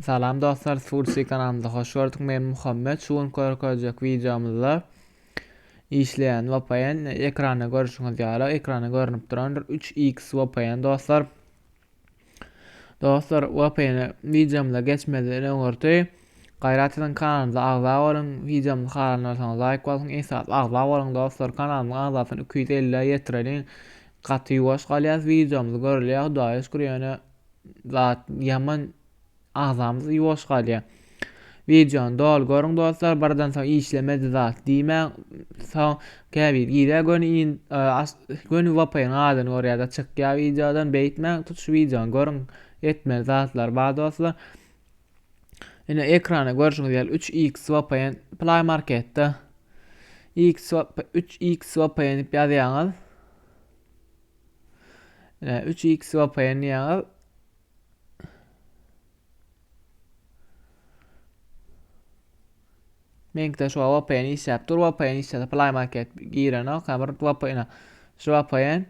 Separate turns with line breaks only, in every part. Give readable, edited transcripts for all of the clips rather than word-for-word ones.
Salam dostlar, Fursi kanalımıza hoş gördük. Men Muhammed. Şu koyacak videomuzda işleyen VPN ekrana görüşüňiz ýaly. Ekrana görünüp durandyr 3x VPN dostlar. Dostlar, VPN videomda geçmeden öňürti gaýratdan kanalymyza agza bolun. Videomuzy haýrlanmasaňyz like basyň, esas agza bolun dostlar. Kanalymyň agzasyny 250 ýetirelim. Gaty ýuwaş galýas videomuzy görelýär. Hudaýa şükür, ýöne zat ýaman agzamyz ýuwaş galýar. Videonu dol görüň dostlar, bardan soň işlemedi zat diýmän, soň käbir gide gönü VPN adyny görýär-de çykýar videodan beýtmän, tutuş videonu görüň etmeli zatlar bar dostlar. Ine ekrana görüşüňiz ýaly 3x VPN Play Marketde 3x VPN diýip ýazýaňyz. 3x VPN ýaňyz. Meňde şu VPN işläp dur, VPN işläp Play Market giren kamera VPN. Şu VPN.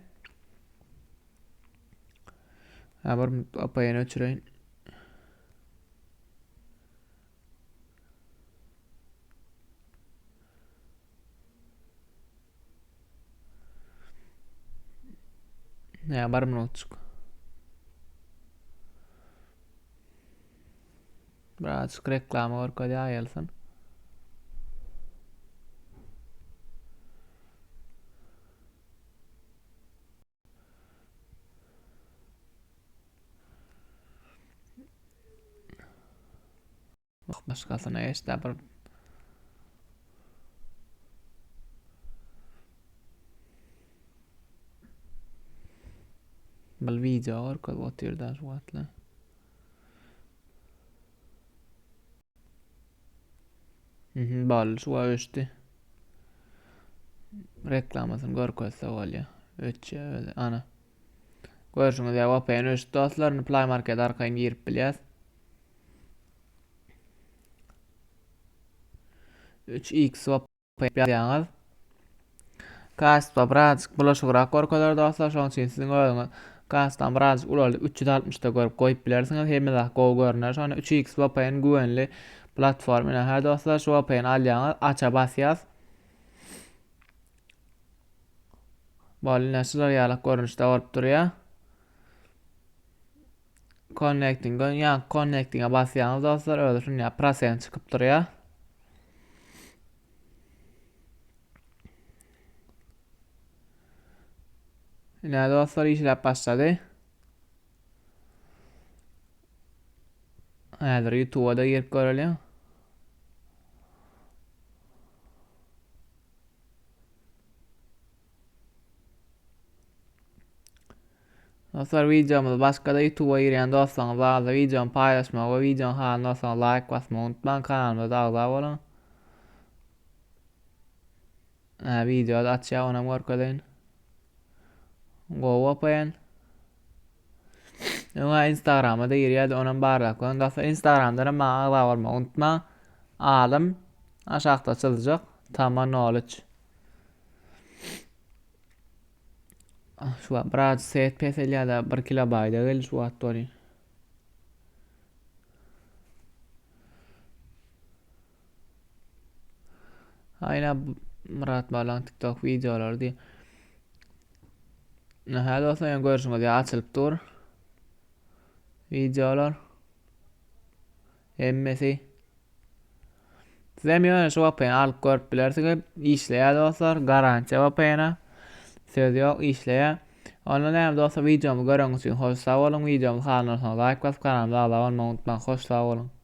Habar VPN öçüreýin. Ya bar minutçuk. Birazcık reklama görkedi aýalsyn. Başgasyna eşde bir video görkedi otyrdan şu atla. Bal şu öçdi. Reklamasyny görkezse bolýar. Öçe ana. Görüşüňiz ýa VPN öçdi dostlar, Play Market arkaýyn girip bilýäs. 3x VPN ýaňyz. Kastda birazcık bulaşıgrak görkezler dostlar, şoň üçin siziň özüňiz kastdan birazcık ulaly 360'da görüp goýup bilersiňiz. Hemme gowy görünär. Şonu 3x VPN güvenli platform. Her dostlar, şu VPN alýaňyz, aça basýas. Bol näşiler ýaly görünüşde bolup durýar. Connecting'a basýaňyz dostlar, öyle şunu prosent çykyp durýar. Ine dostlar işläp başlady. Häzir YouTube'a girip görelýär. Dostlar, videomuzy başga-da YouTube'a girýän dostlaryňyz barsa videomu paýlaşmak we videoň halyna soň like basmagy unutmaň. Kanalymyza agza bolun. Videoda açýar, onam görkedeýin. Go VPN. Instagram'a da girýär, onam bardak. Dostlar, Instagram'da maňa agza bolmagy unutmaň. Adım aşagda çyzyjak. Tama knowledge. Şu biraz set peselýärde 1 kilobayta gel şu atdy. Ayna Murat Balan TikTok videoları diye. Her dostlar görüşüňiz ýa açylyp dur. Videolar. Hemmesi. Sizem ýöne şu VPN alyp görüp bilersiňiz. İşleýär dostlar, garantiýa VPN. Söz ýok, işleýär. Ondan hem dostlar videomu görüňiz üçin hoş sag bolun. Videomu halyna soň like basıp kanalymyza abone bolmagy unutmaň. Hoş sag bolun.